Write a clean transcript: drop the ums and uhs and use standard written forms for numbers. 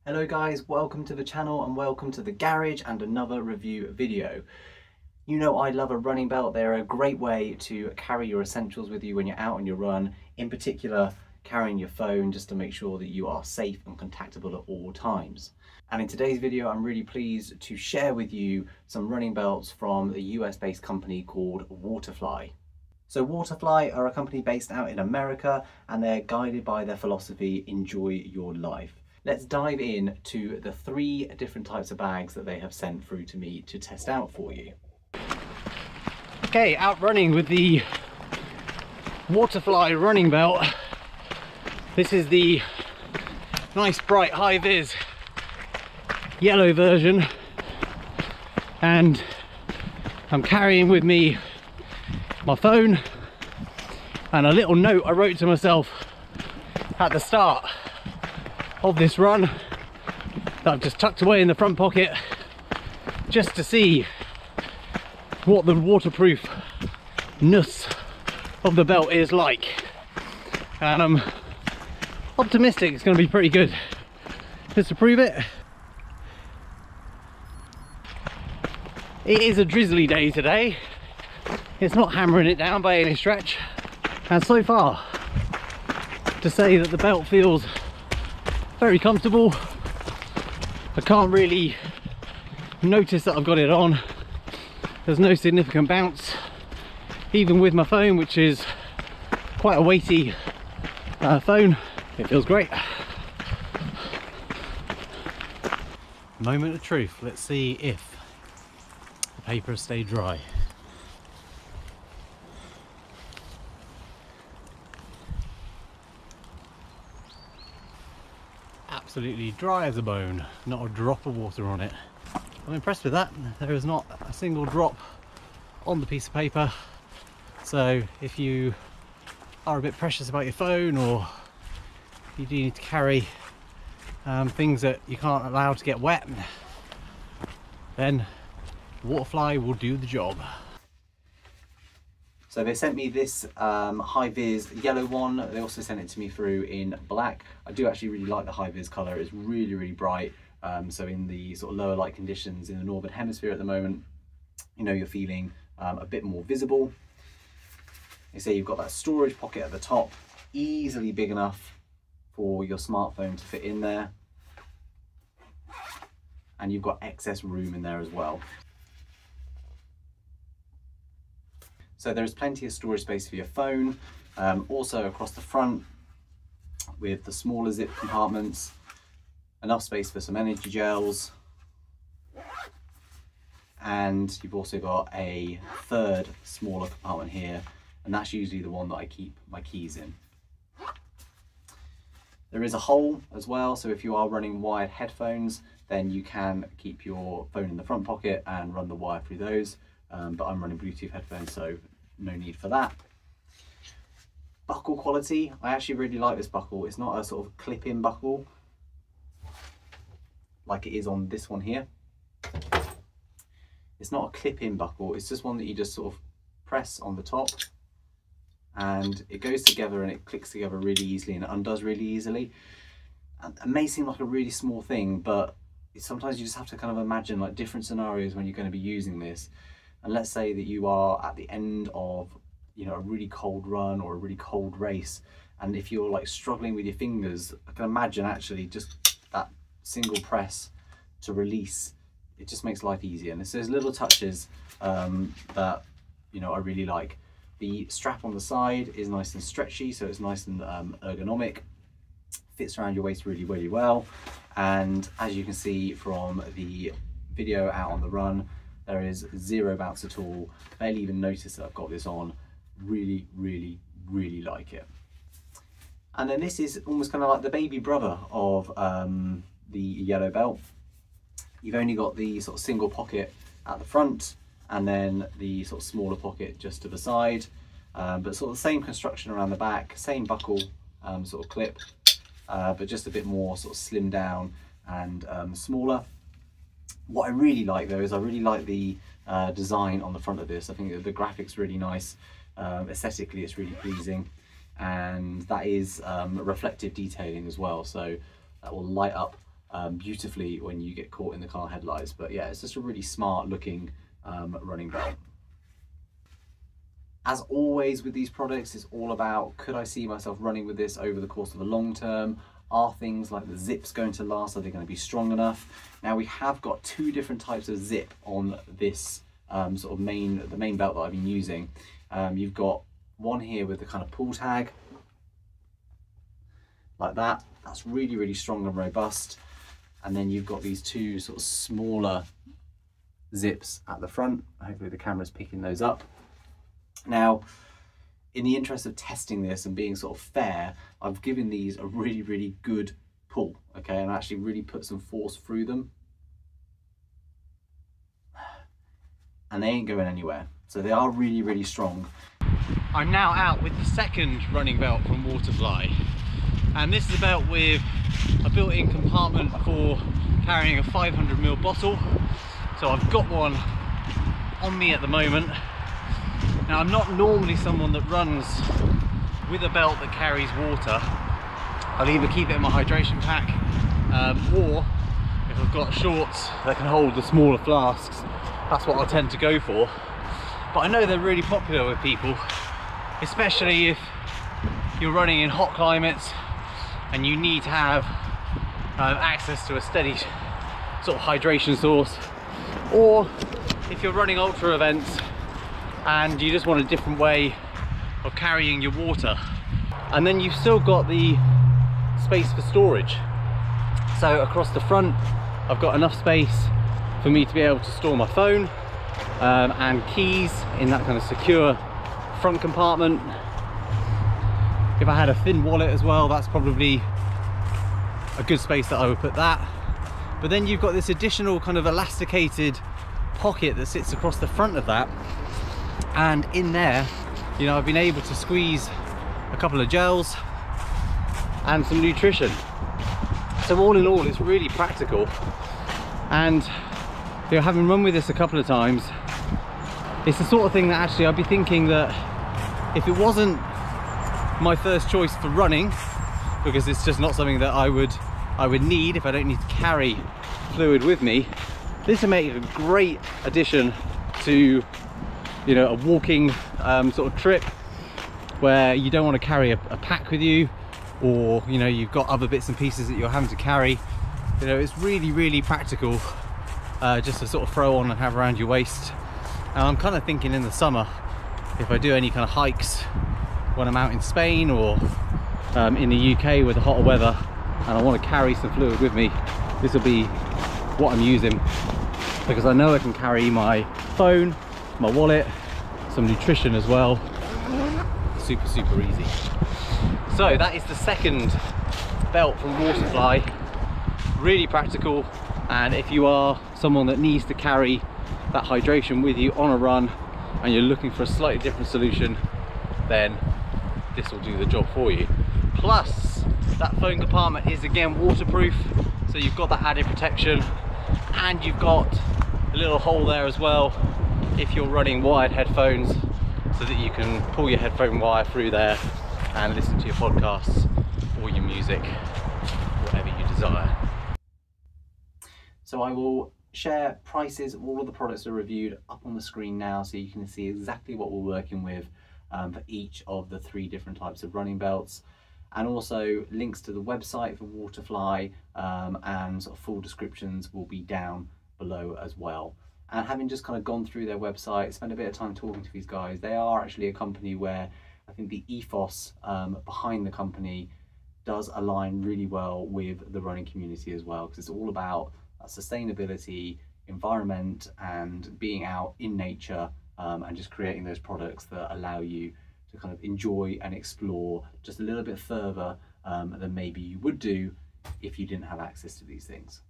Hello guys, welcome to the channel and welcome to the garage and another review video. You know I love a running belt. They're a great way to carry your essentials with you when you're out on your run, in particular carrying your phone just to make sure that you are safe and contactable at all times. And in today's video I'm really pleased to share with you some running belts from a US based company called Waterfly. So Waterfly are a company based out in America and they're guided by their philosophy, enjoy your life. Let's dive in to the 3 different types of bags that they have sent through to me to test out for you. Okay, out running with the Waterfly running belt. This is the nice bright HiZ yellow version, and I'm carrying with me my phone and a little note I wrote to myself at the start of this run that I've just tucked away in the front pocket just to see what the waterproofness of the belt is like, and I'm optimistic it's going to be pretty good. Just to prove it, it is a drizzly day today. It's not hammering it down by any stretch, and so far to say that the belt feels very comfortable. I can't really notice that I've got it on. There's no significant bounce, even with my phone, which is quite a weighty phone. It feels great. Moment of truth. Let's see if the paper has stayed dry. Absolutely dry as a bone, not a drop of water on it. I'm impressed with that. There is not a single drop on the piece of paper, so if you are a bit precious about your phone, or you do need to carry things that you can't allow to get wet, then Waterfly will do the job. So they sent me this HiZ Yellow one. They also sent it to me through in black. I do actually really like the HiZ colour. It's really, really bright. So in the sort of lower light conditions in the Northern Hemisphere at the moment, you know, you're feeling a bit more visible. They say you've got that storage pocket at the top, easily big enough for your smartphone to fit in there. And you've got excess room in there as well. So there's plenty of storage space for your phone, also across the front with the smaller zip compartments, enough space for some energy gels, and you've also got a third smaller compartment here, and that's usually the one that I keep my keys in. There is a hole as well, so if you are running wired headphones, then you can keep your phone in the front pocket and run the wire through those. But I'm running Bluetooth headphones, so no need for that. Buckle quality, I actually really like this buckle. It's not a sort of clip-in buckle like it is on this one here. It's not a clip-in buckle, it's just one that you just sort of press on the top and it goes together and it clicks together really easily and it undoes really easily. And it may seem like a really small thing, but sometimes you just have to kind of imagine like different scenarios when you're going to be using this. And let's say that you are at the end of, you know, a really cold run or a really cold race, and if you're like struggling with your fingers, I can imagine actually just that single press to release, it just makes life easier. And it's those little touches that, you know, I really like. The strap on the side is nice and stretchy, so it's nice and ergonomic, fits around your waist really, really well. And as you can see from the video out on the run, there is zero bounce at all. Barely even notice that I've got this on. Really, really, really like it. And then this is almost kind of like the baby brother of the Yellow Belt. You've only got the sort of single pocket at the front and then the sort of smaller pocket just to the side. But sort of the same construction around the back, same buckle sort of clip, but just a bit more sort of slimmed down and smaller. What I really like though is I really like the design on the front of this. I think the graphics really nice. Aesthetically it's really pleasing, and that is reflective detailing as well, so that will light up beautifully when you get caught in the car headlights. But yeah, it's just a really smart looking running belt. As always with these products, it's all about, could I see myself running with this over the course of the long term? Are things like the zips going to last? Are they going to be strong enough? Now we have got two different types of zip on this sort of the main belt that I've been using. You've got one here with the kind of pull tag, like that. That's really, really strong and robust. And then you've got these two sort of smaller zips at the front. Hopefully the camera's picking those up. Now, in the interest of testing this and being sort of fair, I've given these a really, really good pull, okay, and actually really put some force through them. And they ain't going anywhere. So they are really, really strong. I'm now out with the second running belt from Waterfly. And this is a belt with a built-in compartment for carrying a 500ml bottle. So I've got one on me at the moment. Now I'm not normally someone that runs with a belt that carries water. I'll either keep it in my hydration pack or if I've got shorts that can hold the smaller flasks, that's what I'll tend to go for. But I know they're really popular with people, especially if you're running in hot climates and you need to have access to a steady sort of hydration source, or if you're running ultra events and you just want a different way of carrying your water. And then you've still got the space for storage. So across the front, I've got enough space for me to be able to store my phone and keys in that kind of secure front compartment. If I had a thin wallet as well, that's probably a good space that I would put that. But then you've got this additional kind of elasticated pocket that sits across the front of that. And in there, you know, I've been able to squeeze a couple of gels and some nutrition. So all in all, it's really practical. And you know, having run with this a couple of times, it's the sort of thing that actually I'd be thinking that if it wasn't my first choice for running, because it's just not something that I would need if I don't need to carry fluid with me, this would make a great addition to, you know, a walking sort of trip where you don't want to carry a pack with you, or you know, you've got other bits and pieces that you're having to carry. You know, it's really, really practical just to sort of throw on and have around your waist. And I'm kind of thinking in the summer, if I do any kind of hikes when I'm out in Spain or in the UK with the hotter weather and I want to carry some fluid with me, this will be what I'm using, because I know I can carry my phone, my wallet, some nutrition as well. Super, super easy. So that is the second belt from Waterfly. Really practical, and if you are someone that needs to carry that hydration with you on a run and you're looking for a slightly different solution, then this will do the job for you. Plus, that phone compartment is again waterproof, so you've got that added protection, and you've got a little hole there as well if you're running wired headphones, so that you can pull your headphone wire through there and listen to your podcasts or your music, whatever you desire. So I will share prices of all of the products that are reviewed up on the screen now, so you can see exactly what we're working with for each of the 3 different types of running belts, and also links to the website for Waterfly, and sort of full descriptions will be down below as well. And having just kind of gone through their website, spent a bit of time talking to these guys, they are actually a company where I think the ethos behind the company does align really well with the running community as well, because it's all about sustainability, environment, and being out in nature, and just creating those products that allow you to kind of enjoy and explore just a little bit further than maybe you would do if you didn't have access to these things.